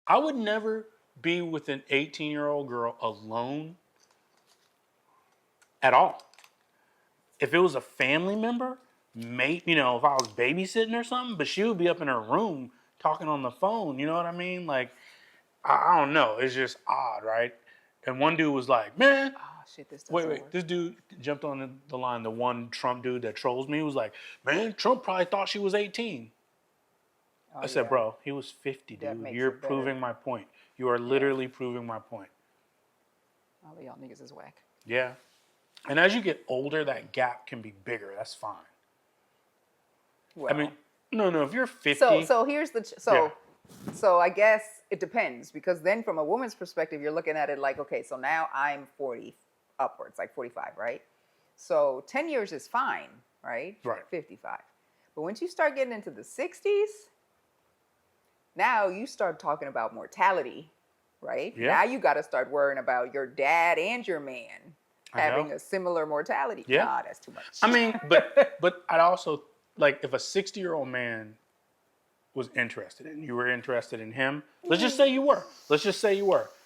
I would never be with an 18-year-old girl alone at all. If it was a family member, mate, if I was babysitting or something, but she would be up in her room talking on the phone. You know what I mean? Like, I don't know. It's just odd, right? And one dude was like, man, Oh shit, this doesn't wait. work. This dude jumped on the line. The one Trump dude that trolls me was like, man, Trump probably thought she was 18. Oh, I said, yeah. bro, he was 50, That dude. makes You're it better. proving my point. You are literally proving my point. All of y'all niggas is whack. Yeah. And as you get older, that gap can be bigger. That's fine. Well, I mean, no. If you're 50, so here's the so I guess it depends, because then from a woman's perspective, you're looking at it like, okay, so now I'm 40 upwards, like 45, right? So 10 years is fine, right? Right. 55. But once you start getting into the 60s, now you start talking about mortality, right? Yeah. Now you got to start worrying about your dad and your man having a similar mortality. Yeah. Nah, that's too much. I mean, but I'd also, like, if a 60-year-old man was interested and you were interested in him, let's just say you were.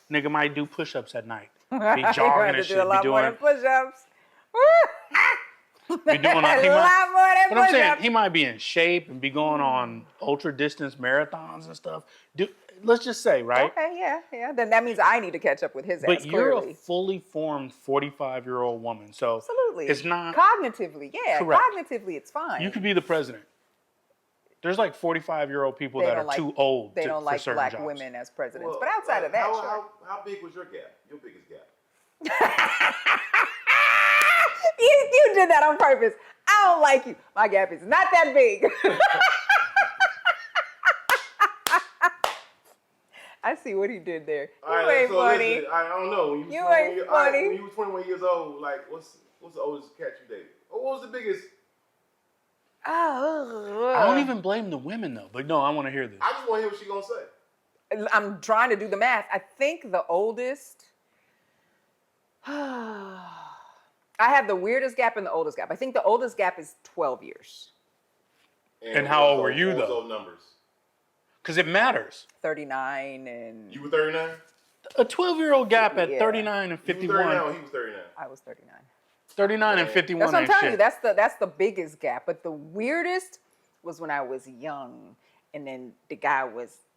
Nigga might do push-ups at night. Be jogging and shit. Do a lot more than push-ups. Be doing a lot more than But I'm saying push-ups. he might be in shape and be going on ultra distance marathons and stuff. Let's just say, right? Okay, yeah. Then that means I need to catch up with his But ass, you're clearly. a fully formed 45-year-old woman, so Absolutely. it's not Cognitively, yeah. Correct. Cognitively, it's fine. You could be the president. There's like 45-year-old people that are too old They for don't like certain black jobs. women as presidents. Well, but outside of that, how big was your gap? Your biggest gap? you did that on purpose. I don't like you. My gap is not that big. I see what he did there. You ain't funny. Listen, I don't know. When You ain't funny. When you were 21 years old, like, what's the oldest cat you dated? Or what was the biggest? I don't even blame the women though. But no, I want to hear this. I just want to hear what she's gonna say. I'm trying to do the math. I think the oldest. I have the weirdest gap and the oldest gap. I think the oldest gap is 12 years. And how old were you, what was though? those numbers? Because it matters. 39 and. You were 39? A 12-year-old gap at Yeah. 39 and 51. You were 39 when he was 39. I was 39. 39 and 51 That's what I'm ain't telling you. shit. That's the biggest gap. But the weirdest was when I was young, and then the guy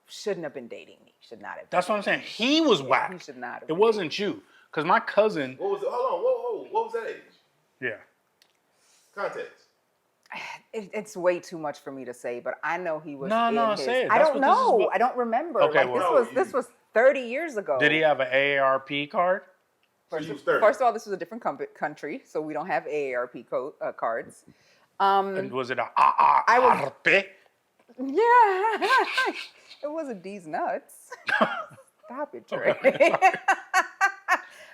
shouldn't have been dating me. Should not have. That's what I'm saying. He was whack. He should not have. It wasn't you. Because my cousin. What was it? Hold on. Whoa. What was that age? Yeah. Context. It's way too much for me to say, but I know he was. No, say it. I That's don't what this is know. about. I don't remember. Okay, like, well, this was 30 years ago. Did he have an AARP card? First, he was 30. first of all, this was a different country, so we don't have AARP cards. And was it a was- AARP? Yeah, it wasn't D's nuts. Stop it, Trey.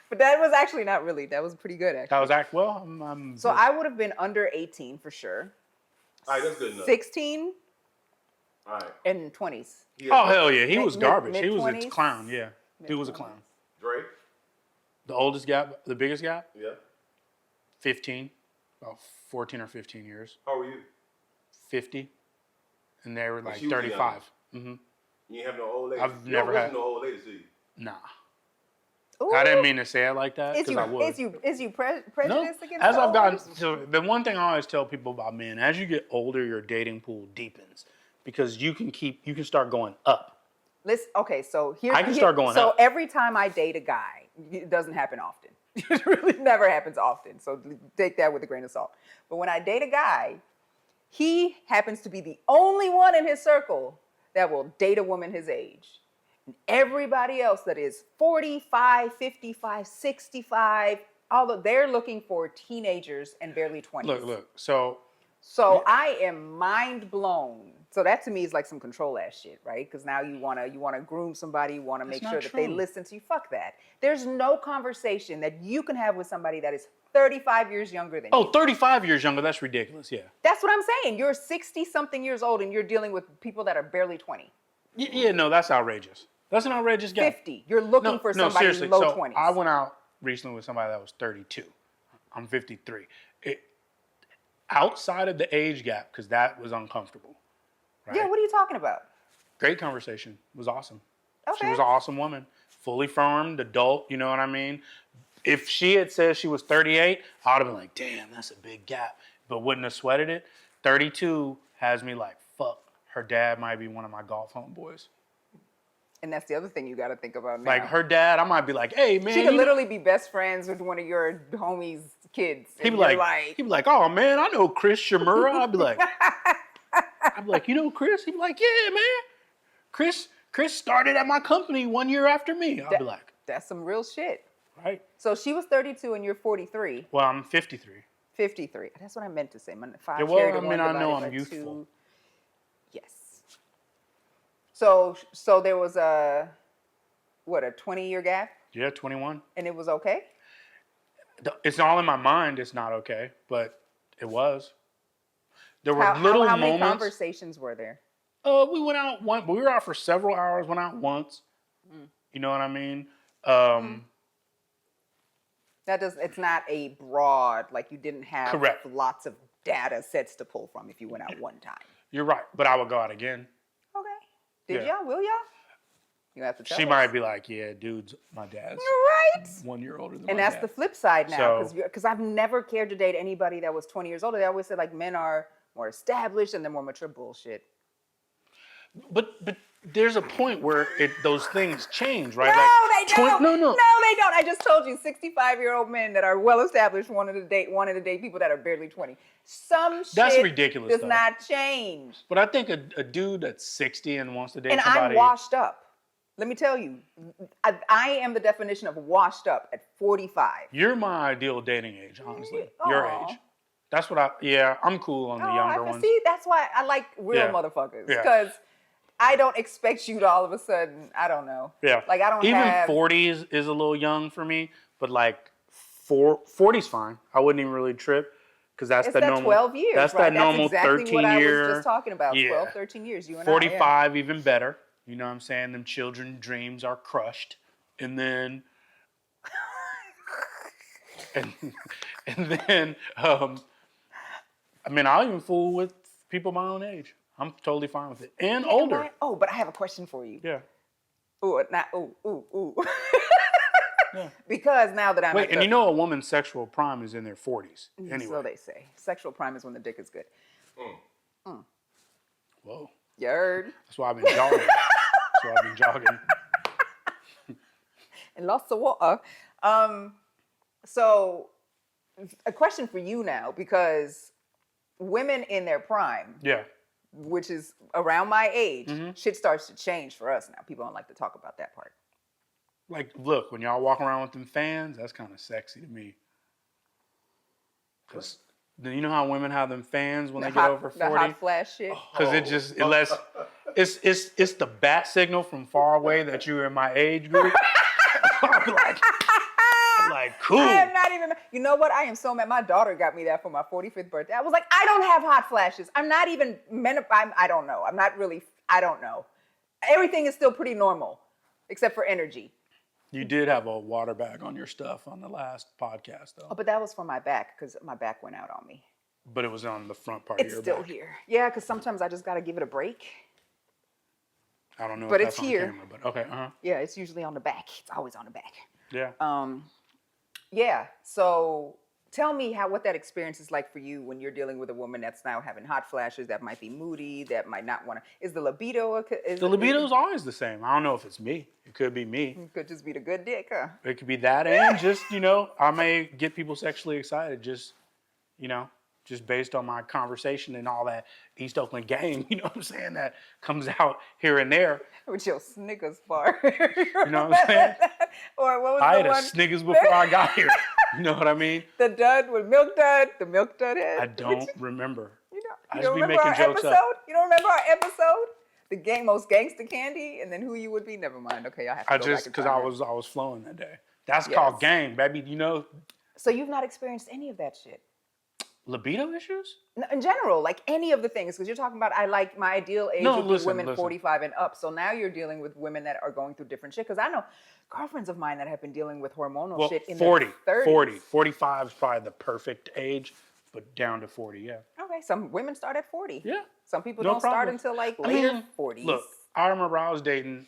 But that was actually not really. That was pretty good, actually. That was well. I'm So I would have been under 18 for sure. All right, that's good enough. 16 All right. and 20s. Oh hell yeah, he was Mid- garbage. He was a mid-20s? clown. Yeah, dude was a Mid-20s. clown. Dre? The oldest gap, the biggest gap, Yeah. 15, about 14 or 15 years. How were you? 50, and they were like she was 35. Mm-hmm. You ain't have no old lady. I've never had- no old ladies, do you? Nah, Ooh. I didn't mean to say it like that Is because I would. you No, prejudiced against as the I've old gotten, ladies? so the one thing I always tell people about men, as you get older, your dating pool deepens because you can start going up. Listen, okay, so here's I can start going So up. every time I date a guy, it doesn't happen often. It really never happens often. So take that with a grain of salt. But when I date a guy, he happens to be the only one in his circle that will date a woman his age. And everybody else that is 45, 55, 65, although they're looking for teenagers and barely 20s. Look. So I am mind blown. So that to me is like some control ass shit, right? Because now you wanna groom somebody, you wanna make That's sure not that they true. listen to you. Fuck that. There's no conversation that you can have with somebody that is 35 years younger than you. 35 years younger, that's ridiculous. Yeah. That's what I'm saying. You're 60 something years old and you're dealing with people that are barely 20. Yeah, no, that's outrageous. That's an outrageous gap. 50. You're looking for somebody seriously. in low So 20s. I went out recently with somebody that was 32. I'm 53. Outside of the age gap, because that was uncomfortable. Right? Yeah, what are you talking about? Great conversation. It was awesome. She Okay. was an awesome woman, fully formed, adult. You know what I mean? If she had said she was 38, I would have been like, damn, that's a big gap, but wouldn't have sweated it. 32 has me like, fuck, her dad might be one of my golf homeboys. And that's the other thing you got to think about now. Like her dad, I might be like, hey man, she could literally be best friends with one of your homies' kids. He'd be like, oh man, I know Chris Shimura. I'd be like, you know Chris? He'd be like, yeah, man. Chris started at my company 1 year after me. I'd be like, that's some real shit. right. So she was 32 and you're 43. Well, I'm 53. 53. That's what I meant to say. Five Yeah, well, carried I to mean, one I know divided I'm by youthful. 2. Yes. So there was a 20-year gap, Yeah, 21. and it was okay. It's all in my mind. It's not okay, but it was. There were How little many moments. conversations were there? We went out once. We were out for several hours. Went out once. You know what I mean? It's not a broad, like you didn't have Correct. lots of data sets to pull from if you went out one time. You're right, but I would go out again. Okay. Did Yeah. y'all? Will y'all? You have to tell She us. might be like, yeah, dude's my dad's Right. 1 year older than And my that's dad. the flip side now, So- because I've never cared to date anybody that was 20 years older. They always said like men are more established and they're more mature. Bullshit. But there's a point where those things change, right? No, like they don't. No. No, they don't. I just told you, 65-year-old men that are well established wanted to date people that are barely 20. Some That's shit ridiculous, does though. not change. But I think a dude that's 60 and wants to date And somebody. I'm washed up. Let me tell you, I am the definition of washed up at 45. You're my ideal dating age, honestly. Your Aw. age. That's what I'm cool on the younger ones. See, that's why I like real Yeah. motherfuckers. Yeah. Because I don't expect you to all of a sudden, I don't know. Yeah. Like I don't Even have 40s is a little young for me, but like 40's fine. I wouldn't even really trip because that's it's the that normal. 12 years, That's right? that normal That's exactly 13 what I year. was just talking about. Yeah. 12, 13 years, you and 45 even better. You know what I'm saying? Them children dreams are crushed. And then and then I mean, I'll even fool with people my own age. I'm totally fine with it. And Yeah, older. right? Oh, but I have a question for you. Yeah. Ooh. Yeah. Because now that I'm Wait, at and you know a woman's sexual prime is in their 40s. Anyway. so they say. Sexual prime is when the dick is good. Whoa. You heard? That's why I've been jogging. And lots of water. So a question for you now, because women in their prime, Yeah. which is around my age, Mm-hmm. shit starts to change for us now. People don't like to talk about that part. Like, look, when y'all walk around with them fans, that's kind of sexy to me. Because you know how women have them fans when they get over 40? The hot flash shit. Because it lets it's the bat signal from far away that you're in my age group. I'm like, cool. I am not even, you know what? I am so mad. My daughter got me that for my 45th birthday. I was like, I don't have hot flashes. I'm not even, I don't know. I don't know. Everything is still pretty normal, except for energy. You did have a water bag on your stuff on the last podcast, though. Oh, but that was for my back, because my back went out on me. But it was on the front part It's of your still back. here. Yeah, because sometimes I just got to give it a break. I don't know But if it's that's here. on camera, but okay, Yeah, it's usually on the back. It's always on the back. Yeah. Yeah. So tell me what that experience is like for you when you're dealing with a woman that's now having hot flashes, that might be moody, that might not want to. Is the libido? The libido's always the same. I don't know if it's me. It could be me. It could just be the good dick, huh? It could be that, and just I may get people sexually excited. Just based on my conversation and all that East Oakland gang. You know what I'm saying? That comes out here and there. With your Snickers bar. You know what I'm saying? Or what was I the had a one? Snickers before I got here. You know what I mean? The dud with milk dud. The milk dud head. I don't remember. You I don't just be remember our making jokes episode? up. You don't remember our episode? The most gangster candy, and then who you would be? Never mind. Okay, I have to I go just back because I was flowing that day. That's Yes. called gang, baby. So you've not experienced any of that shit? Libido issues? No, in general, like any of the things, because you're talking about, I like my ideal age No, would be listen, women listen. 45 and up. So now you're dealing with women that are going through different shit. Because I know girlfriends of mine that have been dealing with hormonal Well, shit in 40, their 30s. 40. 45 is probably the perfect age, but down to 40, yeah. Okay, some women start at 40. Yeah. Some people No don't start problem. until like I later mean, 40s. Look, I remember I was dating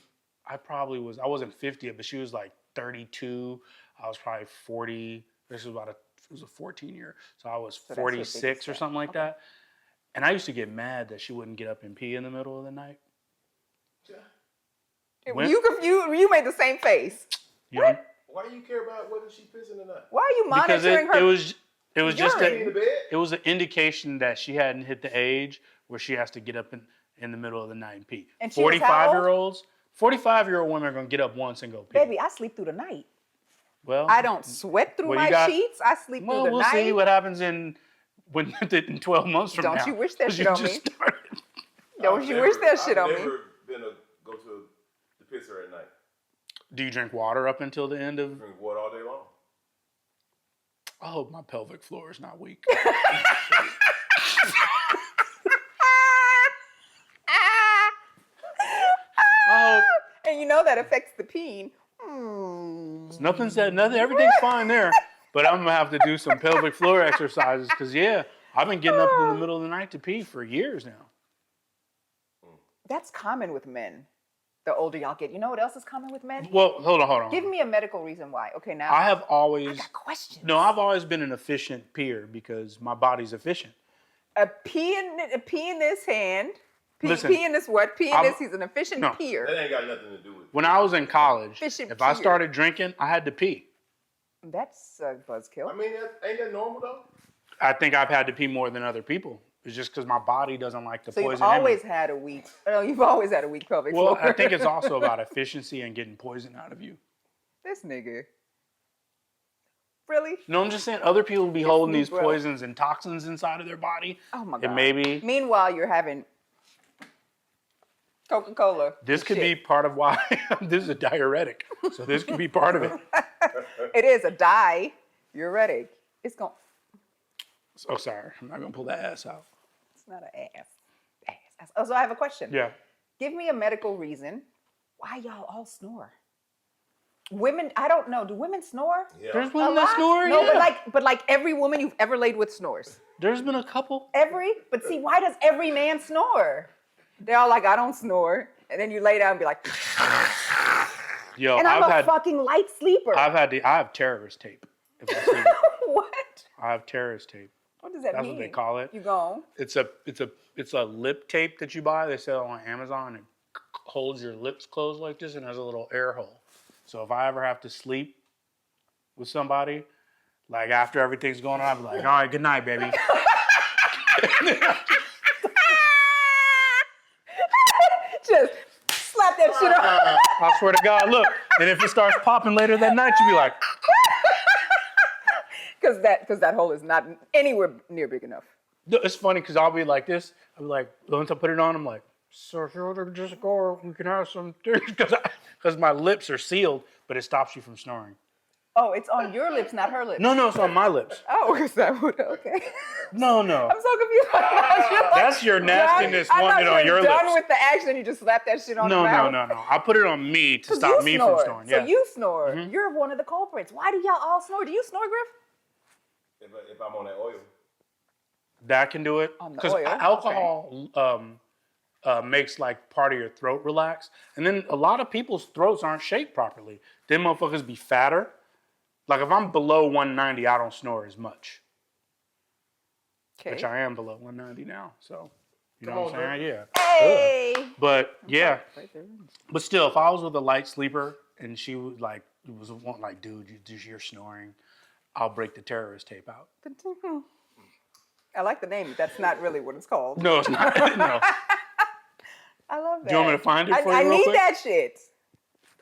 I wasn't 50, but she was like 32. I was probably 40. This was it was a 14 year. So I was So that's your biggest 46 or step. something like Okay. that. And I used to get mad that she wouldn't get up and pee in the middle of the night. When- You made the same face. You know, Why do you care about whether she pissing or not? Why are you because monitoring it was just urine? She in the a, bed? it was an indication that she hadn't hit the age where she has to get up in the middle of the night and pee. And she was how old? 45-year-old women are gonna get up once and go pee. Baby, I sleep through the night. Well, I don't sweat through well, you my got- sheets. I sleep well, through the we'll night. see what happens in 12 months from now. Don't you wish that 'Cause shit you on just me? started. Don't you wish that shit on I've me? never been go to the pisser at night. Do you drink water up until the end of? Drink water all day long. I hope my pelvic floor is not weak. I hope And you know that affects the peen. nothing said. Nothing. Everything's fine there. But I'm gonna have to do some pelvic floor exercises because I've been getting up in the middle of the night to pee for years now. That's common with men. The older y'all get. You know what else is common with men? Well, hold on. Give me a medical reason why. Okay, now I have I always got questions. no. I've always been an efficient peer because my body's efficient. A pee in this hand. Listen, Pee in this what? Pee in I'm- this. He's an efficient no. peer. That ain't got nothing to do with it. When I was in college, Efficient if I peer. started drinking, I had to pee. That's a buzzkill. I mean, ain't that normal though? I think I've had to pee more than other people. It's just because my body doesn't like the So poison. you've in me. always had a weak. No, you've always had a weak pelvic Well, floor. I think it's also about efficiency and getting poison out of you. This nigga. Really? No, I'm just saying other people be holding these bro. poisons and toxins inside of their body. Oh my god. And maybe Meanwhile, you're having Coca-Cola. this and could be shit. part of why this is a diuretic. So this could be part of it. It is a diuretic. It's going. Oh, sorry. I'm not going to pull that ass out. It's not an ass. Oh, so I have a question. Yeah. Give me a medical reason why y'all all snore. Women, I don't know. Do women snore? Yeah. There's A women that lot? snore, No, yeah. but like every woman you've ever laid with snores. There's been a couple. But see, why does every man snore? They're all like, I don't snore. And then you lay down and be like, Yo, and I'm I've a had fucking light sleeper. I have terrorist tape. If I sleep. What? I have terrorist tape. What does that That's mean? what they call it. You gone? It's a lip tape that you buy. They sell it on Amazon and holds your lips closed like this and has a little air hole. So if I ever have to sleep with somebody, like after everything's going on, I'll be like, all right, good night, baby. Just slap that shit off. I swear to God, look. And if it starts popping later that night, you'll be like, Because that hole is not anywhere near big enough. it's funny because I'll be like this. I'll be like, once I put it on, I'm like, sir, just go, we can have some things. Because my lips are sealed, but it stops you from snoring. Oh, it's on your lips, not her lips. No, it's on my lips. Oh, is that what? Okay. No. I'm so confused. That's your nastiness wanting on your done lips. with the action. You just slap that shit on No. the mouth. I put it on me to 'Cause stop you me snore. from snoring. So Yeah. you snore. You're one of the culprits. Why do y'all all snore? Do you snore, Griff? If I'm on that oil. That can do it. On the Because oil, alcohol makes like part of your throat relax. And then a lot of people's throats aren't shaped properly. Them motherfuckers be fatter. Like if I'm below 190, I don't snore as much. Okay. Which I am below 190 now. So, you know Come what I'm on, saying? Yeah. Hey. But yeah. Right there. But still, if I was with a light sleeper and she was like, dude, you're snoring, I'll break the terrorist tape out. I like the name. That's not really what it's called. No, it's not. No. I love that. Do you want me to find it for you I real need quick? that shit.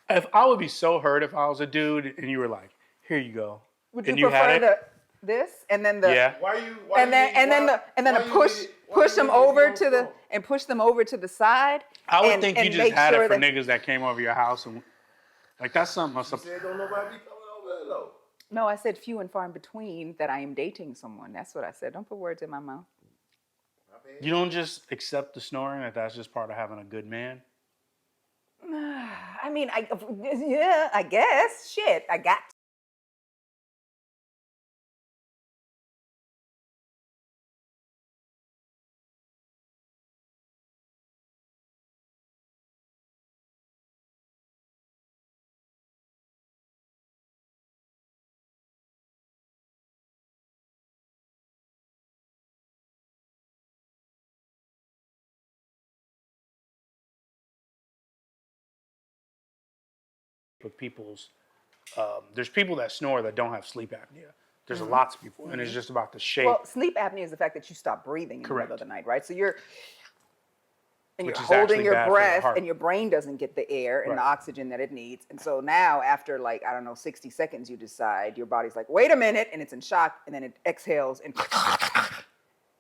If I would be so hurt if I was a dude and you were like, here you go. Would and you had prefer it? this and then the Yeah. Why you? and then push them over to the and push them over to the side. I would and- think you and just make had sure it for that- niggas that came over your house and like that's something. You said don't nobody be coming over there though. No, I said few and far in between that I am dating someone. That's what I said. Don't put words in my mouth. My bad. You don't just accept the snoring that's just part of having a good man. I mean, I guess. Shit, I got of people's. There's people that snore that don't have sleep apnea. There's lots of people, and it's just about the shape. Well, sleep apnea is the fact that you stop breathing in the Correct. middle of the night, right? So you're Which is holding actually your bad for the breath, heart. and your brain doesn't get the air and the Right. oxygen that it needs. And so now, after like, I don't know, 60 seconds, you decide, your body's like, wait a minute, and it's in shock, and then it exhales, and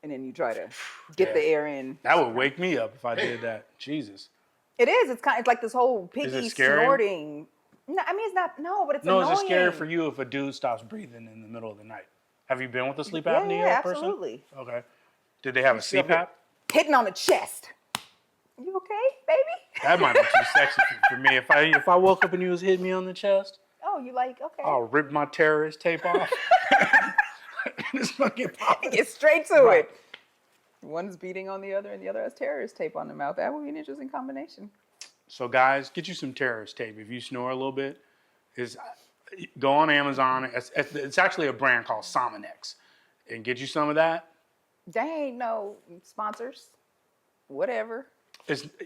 then you try to get the air in. That would wake me up if I did that. Jesus. It is. It's like this whole Is piggy it scary? snorting. No, I mean, it's not, no, but it's No, annoying. is it scary for you if a dude stops breathing in the middle of the night? Have you been with a sleep Yeah, apnea yeah, person? absolutely. Okay. Did they have a shove CPAP? Hitting on the chest. You okay, baby? That might be too sexy for me. If I woke up and you was hitting me on the chest, Oh, you like, okay. I'll rip my terrorist tape off. This fucking pop. Get straight to Right. it. One's beating on the other, and the other has terrorist tape on the mouth. That would be an interesting combination. So guys, get you some terrorist tape. If you snore a little bit, go on Amazon. It's actually a brand called Sominex, and get you some of that. They ain't no sponsors. Whatever.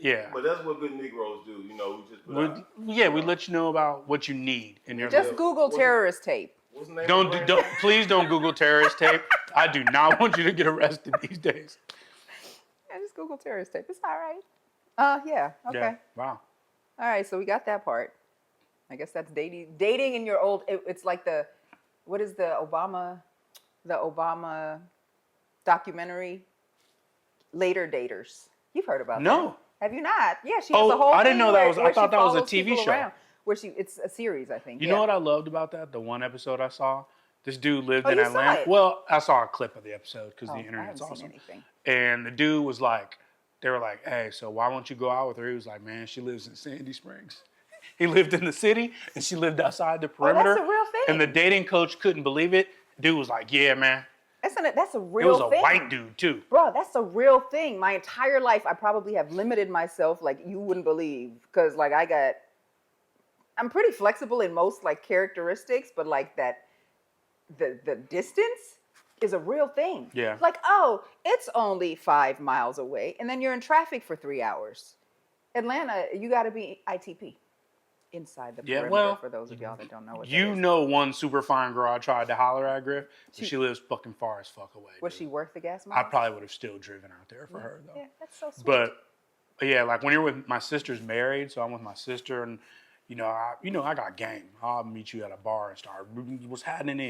Yeah. But that's what good Negroes do. You know, we just put out. We let you know about what you need in your Just life. Google terrorist tape. What's the name of the brand? Please don't Google terrorist tape. I do not want you to get arrested these days. Yeah, just Google terrorist tape. It's all right. Yeah. Okay. Yeah. Wow. All right. So we got that part. I guess that's dating. Dating in your old. It's like what is the Obama documentary? Later Daters. You've heard about that. No. Have you not? Yeah, she has a Oh, whole I didn't thing know that where- was. I where she thought that was a follows TV people show. around, it's a series, I think. You yeah. know what I loved about that? The one episode I saw. This dude lived Oh, in you saw Atlanta. it? Well, I saw a clip of the episode because Oh, the I internet's haven't seen awesome. anything. And the dude was like, they were like, hey, so why won't you go out with her? He was like, man, she lives in Sandy Springs. He lived in the city and she lived outside the perimeter. a real thing. And the dating coach couldn't believe it. Dude was like, yeah, man. That's a It real was a thing. white dude too. Bro, that's a real thing. My entire life, I probably have limited myself like you wouldn't believe. Because like I'm pretty flexible in most like characteristics, but like the distance is a real thing. Yeah. Like, oh, it's only 5 miles away. And then you're in traffic for 3 hours. Atlanta, you got to be ITP. Inside the Yeah, perimeter, well, for those of y'all that don't know what that You is. know one super fine girl I tried to holler at, Griff, but she lives fucking far as fuck away. Was dude. she worth the gas I miles? probably would have still driven out there for her though. Yeah, that's so sweet. But yeah, like when you're with my sister's married, so I'm with my sister, and I got game. I'll meet you at a bar and start what's happening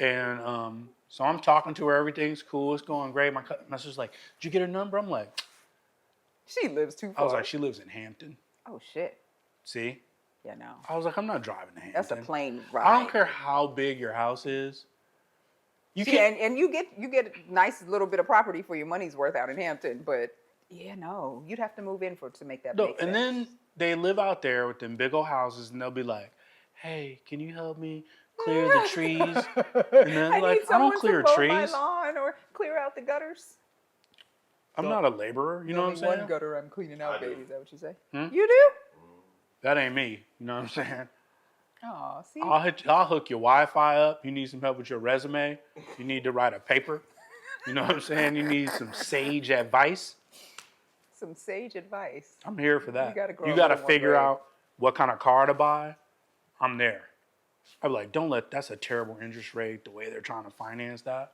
and so I'm talking to her, everything's cool, it's going great. My sister's like, "Did you get her number?" I'm like, She lives too far. I was like, she lives in Hampton. Oh shit. See, Yeah, no. I was like, I'm not driving to Hampton. That's a plane ride. I don't care how big your house is. You See, can't. and you get a nice little bit of property for your money's worth out in Hampton, but yeah, no, you'd have to move in to make that No, make and sense. then they live out there with them big old houses, and they'll be like, "Hey, can you help me clear the trees?" And then I like, need I someone don't clear to mow trees. my lawn or clear out the gutters. I'm not a laborer. You know what I'm Only saying? one gutter I'm cleaning out, I do. baby. Is that what you say? Hmm? You do? That ain't me. You know what I'm saying? Oh, see. I'll hook your Wi-Fi up. You need some help with your resume. You need to write a paper. You know what I'm saying? You need some sage advice. Some sage advice. I'm here for that. gotta grow You a got to little more figure brave. out what kind of car to buy. I'm there. I'm like, that's a terrible interest rate, the way they're trying to finance that.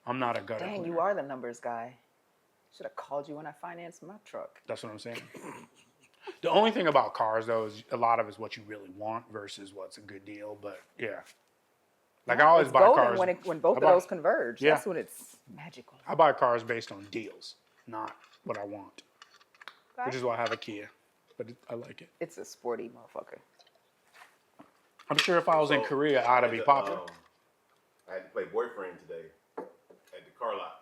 I'm not a gutter Dang, cleaner. you are the numbers guy. Should have called you when I financed my truck. That's what I'm saying. The only thing about cars, though, is a lot of it's what you really want versus what's a good deal. But yeah, like I always It's buy golden cars when both I of buy- those converge. Yeah. That's when it's magical. I buy cars based on deals, not what I want, Okay? which is why I have a Kia. But I like it. It's a sporty motherfucker. I'm sure if I was in So, Korea, I'd be popular. I had to play boyfriend today at the car lot.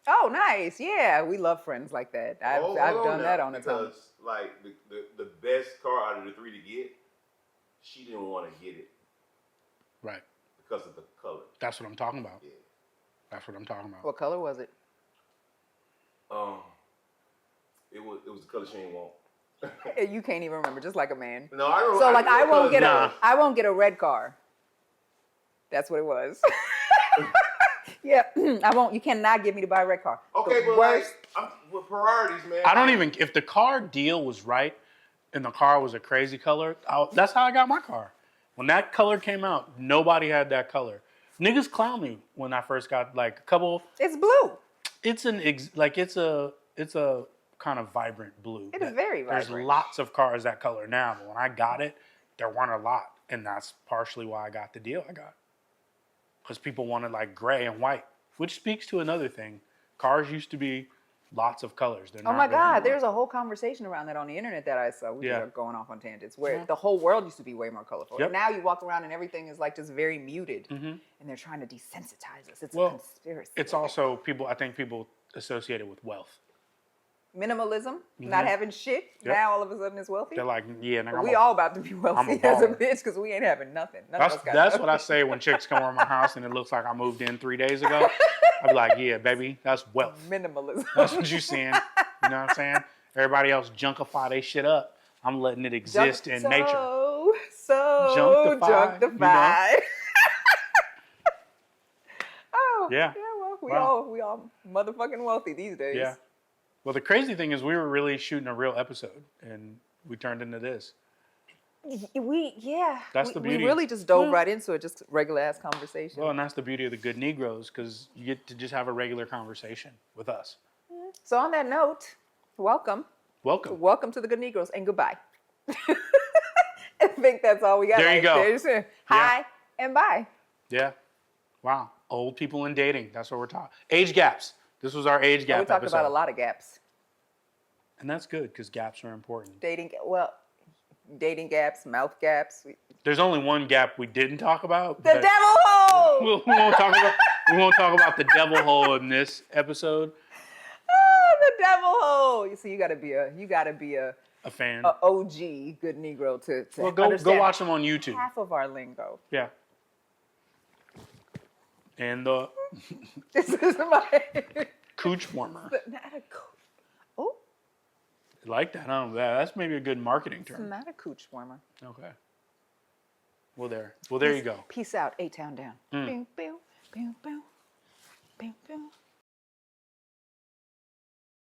Oh, nice. Yeah, we love friends like that. I've Hold done now, that on the time. because like the best car out of the three to get, she didn't want to get it Right. because of the color. That's what I'm talking about. Yeah. That's what I'm talking about. What color was it? It was the color she didn't want. You can't even remember, just like a man. No, I don't. So like I won't get Nah. I won't get a red car. That's what it was. Yeah, I won't. You cannot get me to buy a red car. Okay, The but worst. like, I'm with priorities, man. I don't even, if the car deal was right, and the car was a crazy color, that's how I got my car. When that color came out, nobody had that color. Niggas clown me when I first got like a couple. It's blue. It's it's a kind of vibrant blue. It is very There's vibrant. lots of cars that color now, but when I got it, there weren't a lot, and that's partially why I got the deal I got. Because people wanted like gray and white, which speaks to another thing. Cars used to be lots of colors. They're Oh not my really God, anymore. there's a whole conversation around that on the internet that I saw. We Yeah. are going off on tangents where Yeah. the whole world used to be way more colorful. Yep. And now you walk around and everything is like just very muted. Mm-hmm. And they're trying to desensitize us. It's Well, a conspiracy. It's also I think people associate it with wealth. Minimalism, not having shit. Yep. Now all of a sudden it's wealthy. They're like, yeah, nigga, But we all about to be wealthy as a baller. bitch because we ain't having nothing. None of us got That's nothing. what I say when chicks come over my house and it looks like I moved in 3 days ago. I be like, yeah, baby, that's wealth. Minimalism. That's what you seeing. You know what I'm saying? Everybody else junkify they shit up. I'm letting it exist in nature. So Junkify, junkify. Oh Yeah. Well, Wow. we all motherfucking wealthy these days. Yeah. Well, the crazy thing is we were really shooting a real episode and we turned into this. That's the beauty. We really just dove Well- right into it, just regular ass conversation. Well, and that's the beauty of the Good Negroes because you get to just have a regular conversation with us. So on that note, welcome Welcome. to the Good Negroes and goodbye. I think that's all we got. There you go. There. Hi and bye. Yeah. Wow. Old people in dating. That's what we're talking. Age gaps. This was our age gap We talked episode. about a lot of gaps. And that's good because gaps are important. Dating gaps, mouth gaps. There's only one gap we didn't talk about. The but devil hole. we won't talk about the devil hole in this episode. Oh, the devil hole. You see, you gotta be a A fan. OG good Negro to Well, go understand watch them on YouTube. half of our lingo. Yeah. And This is my cooch warmer. Oh, I like that. Huh? That's maybe a good marketing it's term. not a cooch warmer. Okay. Well, there you go. Peace out, A-Town down. Mm. Pew, pew, pew, pew, pew, pew.